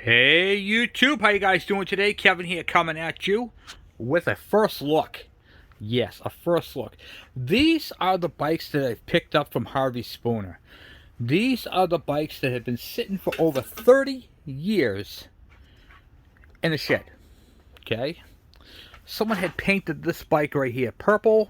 Hey YouTube, how you guys doing today? Kevin here coming at you with a first look. Yes, a first look. These are the bikes that I've picked up from Harvey Spooner. These are the bikes that have been sitting for over 30 years in a shed. Okay? Someone had painted this bike right here purple.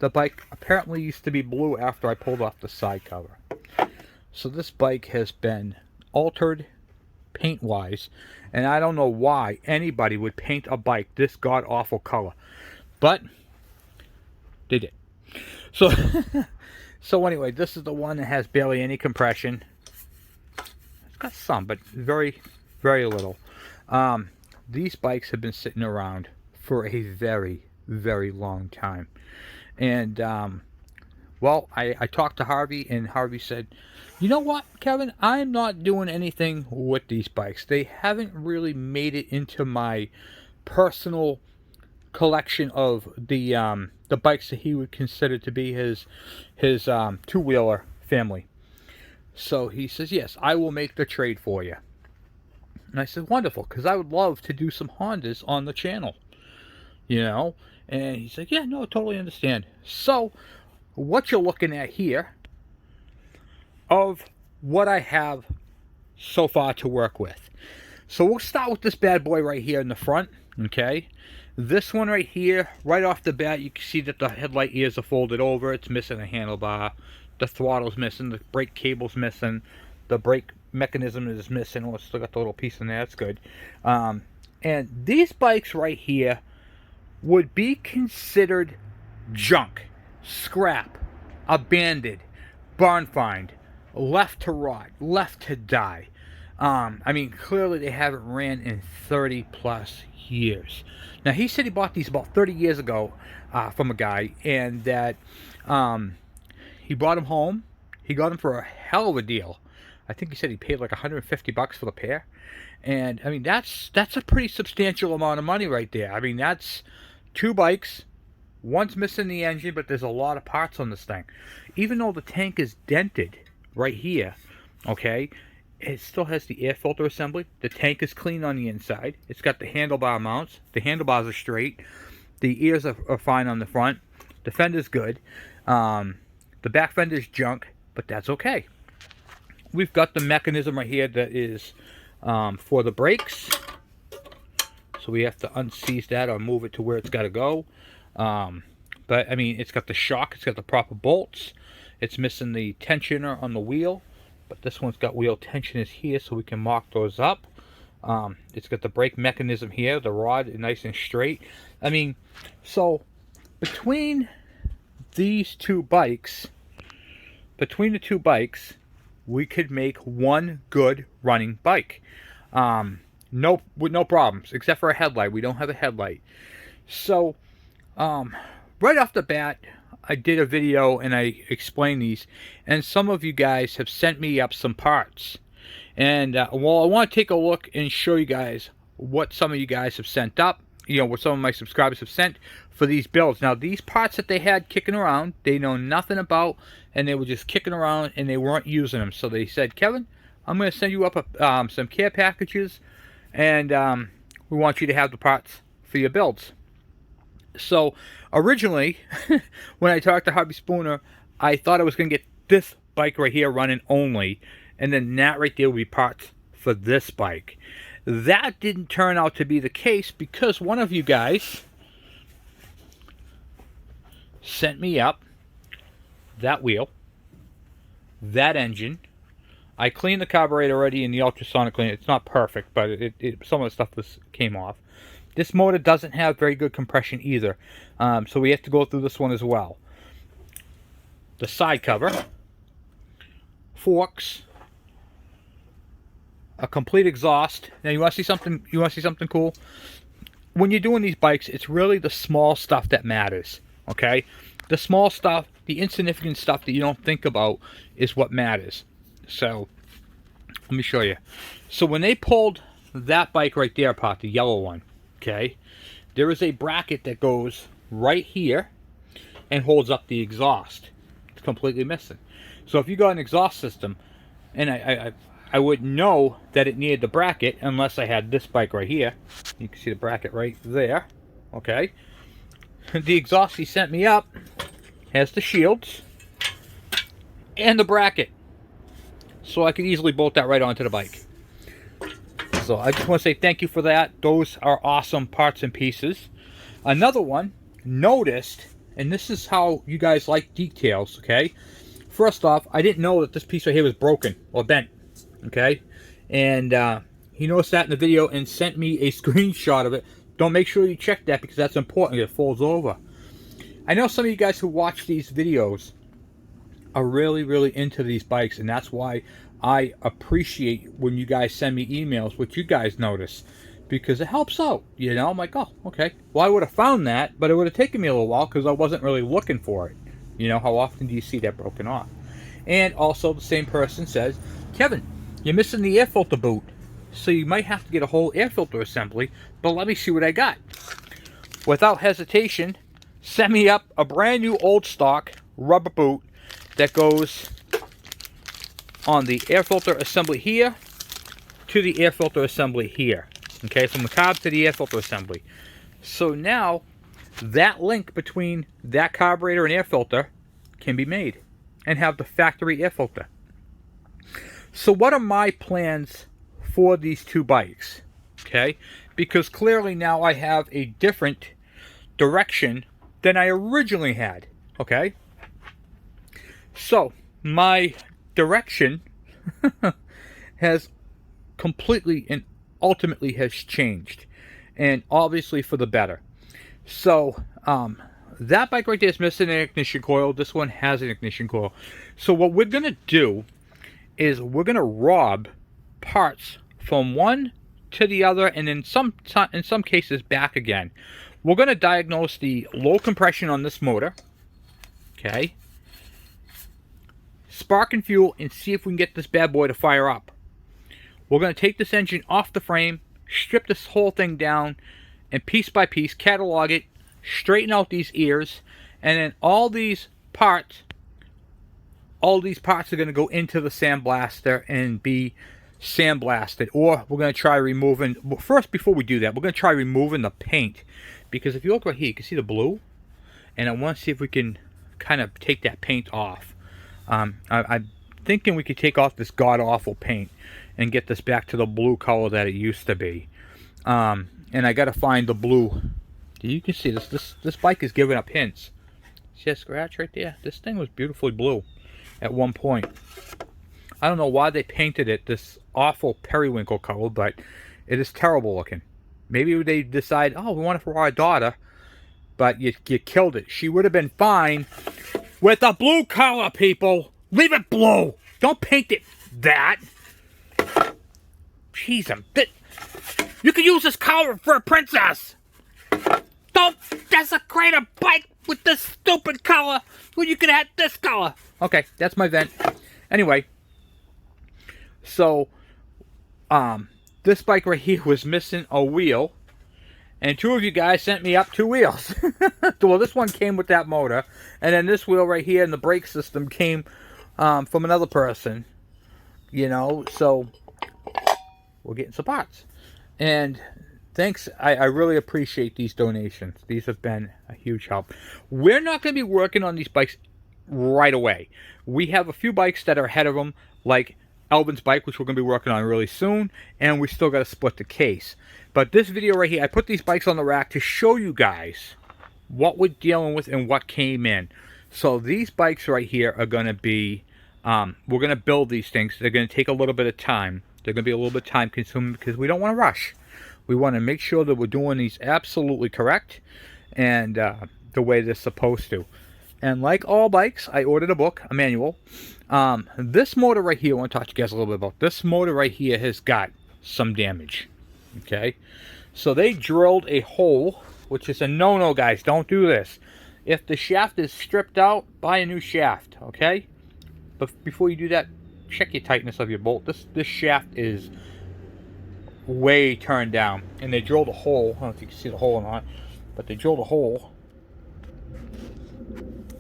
The bike apparently used to be blue after I pulled off the side cover. So this bike has been altered paint wise, and I don't know why anybody would paint a bike this god awful color, but they did. So so anyway, this is the one that has barely any compression. It's got some, but very little. These bikes have been sitting around for a very long time, and well, I talked to Harvey, and Harvey said, you know what, Kevin, I'm not doing anything with these bikes. They haven't really made it into my personal collection of the bikes that he would consider to be his two-wheeler family. So he says, yes, I will make the trade for you. And I said, wonderful, because I would love to do some Hondas on the channel, you know. And he's like, yeah, no, I totally understand. So what you're looking at here of what I have so far to work with. So we'll start with this bad boy right here in the front, okay? This one right here, right off the bat, you can see that the headlight ears are folded over. It's missing a handlebar. The throttle's missing. The brake cable's missing. The brake mechanism is missing. Oh, it's still got the little piece in there. That's good. And these bikes right here would be considered junk, scrap, abandoned, barn find, left to rot, left to die. I mean, clearly they haven't ran in 30 plus years. Now, he said he bought these about 30 years ago from a guy, and that he brought them home. He got them for a hell of a deal. I think he said he paid like $150 for the pair. And I mean, that's a pretty substantial amount of money right there. I mean, that's two bikes. One's missing the engine, but there's a lot of parts on this thing. Even though the tank is dented right here, okay, it still has the air filter assembly. The tank is clean on the inside. It's got the handlebar mounts. The handlebars are straight. The ears are fine on the front. The fender's good. The back fender's junk, but that's okay. We've got the mechanism right here that is for the brakes. So we have to unseize that or move it to where it's got to go. But I mean, it's got the shock. It's got the proper bolts. It's missing the tensioner on the wheel, but this one's got wheel tensioners here, so we can mark those up. It's got the brake mechanism here, the rod nice and straight. I mean, so between these two bikes, we could make one good running bike. With no problems, except for a headlight. We don't have a headlight. So, right off the bat, I did a video and I explained these, and some of you guys have sent me up some parts. And well, I want to take a look and show you guys what some of you guys have sent up, you know, what some of my subscribers have sent for these builds. Now, these parts that they had kicking around, they know nothing about, and they were just kicking around and they weren't using them. So they said, Kevin, I'm going to send you up some care packages, and we want you to have the parts for your builds. So originally, when I talked to Harvey Spooner, I thought I was going to get this bike right here running only, and then that right there would be parts for this bike. That didn't turn out to be the case, because one of you guys sent me up that wheel, that engine. I cleaned the carburetor already in the ultrasonic cleaner. It's not perfect, but some of the stuff came off. This motor doesn't have very good compression either, so we have to go through this one as well. The side cover, forks, a complete exhaust. Now, you want to see something? You want to see something cool? When you're doing these bikes, it's really the small stuff that matters. Okay, the small stuff, the insignificant stuff that you don't think about, is what matters. So, let me show you. So when they pulled that bike right there apart, the yellow one, okay, there is a bracket that goes right here and holds up the exhaust. It's completely missing. So if you got an exhaust system, and I I wouldn't know that it needed the bracket unless I had this bike right here. You can see the bracket right there. Okay. The exhaust he sent me up has the shields and the bracket. So I could easily bolt that right onto the bike. So I just want to say thank you for that. Those are awesome parts and pieces. Another one, noticed, and this is how you guys like details, okay? First off, I didn't know that this piece right here was broken or bent, okay? And he noticed that in the video and sent me a screenshot of it. Don't make sure you check that because that's important. It folds over. I know some of you guys who watch these videos are really, really into these bikes, and that's why I appreciate when you guys send me emails, what you guys notice, because it helps out, you know. I'm like, oh, okay. Well, I would have found that, but it would have taken me a little while because I wasn't really looking for it. You know, how often do you see that broken off? And also, the same person says, Kevin, you're missing the air filter boot, so you might have to get a whole air filter assembly, but let me see what I got. Without hesitation, send me up a brand new old stock rubber boot that goes on the air filter assembly here to the air filter assembly here. Okay, from the carb to the air filter assembly. So now that link between that carburetor and air filter can be made and have the factory air filter. So what are my plans for these two bikes? Okay, because clearly now I have a different direction than I originally had. Okay, so my direction has completely and ultimately has changed, and obviously for the better. So that bike right there is missing an ignition coil. This one has an ignition coil. So what we're gonna do is we're gonna rob parts from one to the other, and in some cases back again. We're gonna diagnose the low compression on this motor. Okay. Spark and fuel and see if we can get this bad boy to fire up. We're going to take this engine off the frame, strip this whole thing down, and piece by piece catalog it, straighten out these ears, and then all these parts are going to go into the sandblaster and be sandblasted. Or we're going to try removing, first before we do that, we're going to try removing the paint, because if you look right here, you can see the blue, and I want to see if we can kind of take that paint off. I'm thinking we could take off this god-awful paint and get this back to the blue color that it used to be. And I got to find the blue. You can see this bike is giving up hints. See that scratch right there? This thing was beautifully blue at one point. I don't know why they painted it this awful periwinkle color, but it is terrible looking. Maybe they decide, oh, we want it for our daughter, but you killed it. She would have been fine with a blue color, people. Leave it blue. Don't paint it that. Jeez, you could use this color for a princess. Don't desecrate a bike with this stupid color when you could have this color. Okay, that's my vent. Anyway, so this bike right here was missing a wheel, and two of you guys sent me up 2 wheels. Well, this one came with that motor, and then this wheel right here and the brake system came from another person. You know, so we're getting some parts. And thanks, I really appreciate these donations. These have been a huge help. We're not going to be working on these bikes right away. We have a few bikes that are ahead of them, like Elvin's bike, which we're going to be working on really soon, and we still got to split the case. But this video right here, I put these bikes on the rack to show you guys what we're dealing with and what came in. So these bikes right here are going to be, we're going to build these things. They're going to take a little bit of time. They're going to be a little bit time consuming because we don't want to rush. We want to make sure that we're doing these absolutely correct and the way they're supposed to. And like all bikes, I ordered a book, a manual. This motor right here, I want to talk to you guys a little bit about. This motor right here has got some damage. Okay? So they drilled a hole, which is a no-no, guys. Don't do this. If the shaft is stripped out, buy a new shaft. Okay? But before you do that, check your tightness of your bolt. This shaft is way turned down. And they drilled a hole. I don't know if you can see the hole or not. But they drilled a hole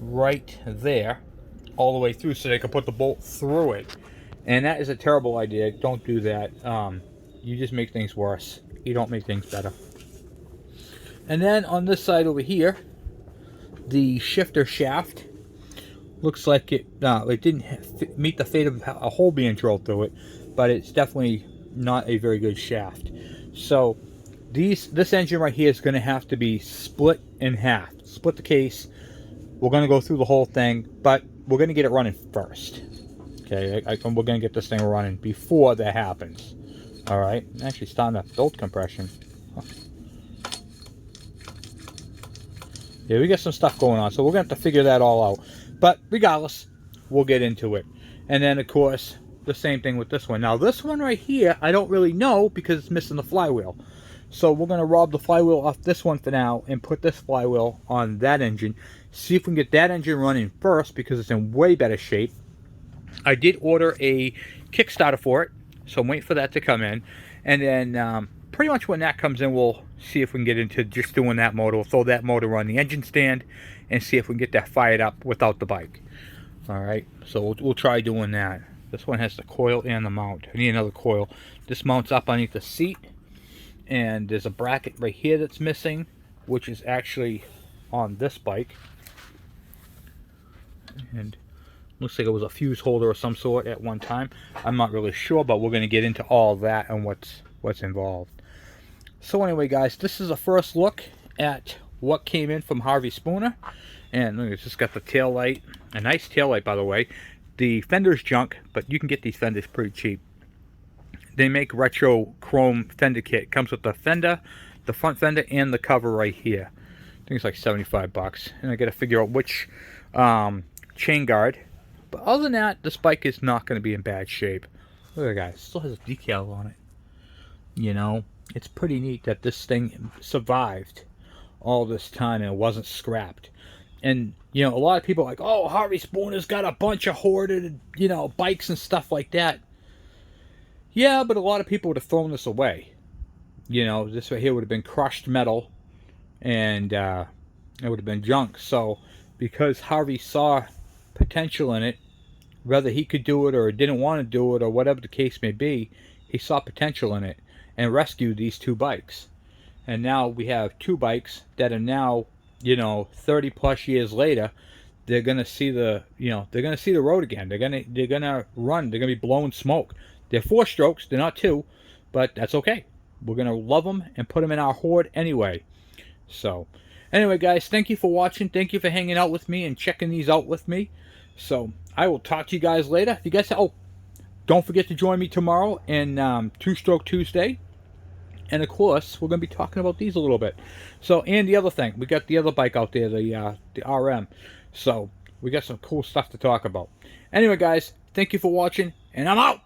right there all the way through so they could put the bolt through it. And that is a terrible idea. Don't do that. You just make things worse. You don't make things better. And then on this side over here, the shifter shaft looks like it didn't meet the fate of a hole being drilled through it, but it's definitely not a very good shaft. So this engine right here is going to have to be split in half. Split the case. We're going to go through the whole thing, but we're going to get it running first. Okay, we're going to get this thing running before that happens. All right, actually starting to build compression. Huh. Yeah, we got some stuff going on, so we're going to have to figure that all out. But regardless, we'll get into it. And then, of course, the same thing with this one. Now, this one right here, I don't really know because it's missing the flywheel. So we're going to rob the flywheel off this one for now and put this flywheel on that engine. See if we can get that engine running first because it's in way better shape. I did order a Kickstarter for it, so I'm waiting for that to come in. And then pretty much when that comes in, we'll see if we can get into just doing that motor. We'll throw that motor on the engine stand and see if we can get that fired up without the bike. Alright, so we'll try doing that. This one has the coil and the mount. I need another coil. This mounts up underneath the seat. And there's a bracket right here that's missing, which is actually on this bike. And looks like it was a fuse holder of some sort at one time. I'm not really sure, but we're going to get into all that and what's involved. So anyway, guys, this is a first look at what came in from Harvey Spooner. And look, it's just got the tail light. A nice tail light, by the way. The fender's junk, but you can get these fenders pretty cheap. They make retro chrome fender kit. It comes with the fender, the front fender, and the cover right here. I think it's like 75 bucks. And I got to figure out which chain guard. But other than that, this bike is not going to be in bad shape. Look at that, guys. It still has a decal on it. You know, it's pretty neat that this thing survived all this time and it wasn't scrapped. And, you know, a lot of people are like, oh, Harvey Spooner's got a bunch of hoarded, you know, bikes and stuff like that. Yeah, but a lot of people would have thrown this away. You know, this right here would have been crushed metal, and it would have been junk. So, because Harvey saw potential in it, whether he could do it or didn't want to do it or whatever the case may be, he saw potential in it and rescued these two bikes. And now we have two bikes that are now, you know, 30 plus years later, they're gonna see the, you know, they're gonna see the road again. They're gonna run. They're gonna be blowing smoke. They're 4 strokes, they're not 2, but that's okay. We're going to love them and put them in our hoard anyway. So, anyway, guys, thank you for watching. Thank you for hanging out with me and checking these out with me. So, I will talk to you guys later. If you guys, don't forget to join me tomorrow in Two-Stroke Tuesday. And, of course, we're going to be talking about these a little bit. So, and the other thing, we got the other bike out there, the RM. So, we got some cool stuff to talk about. Anyway, guys, thank you for watching, and I'm out!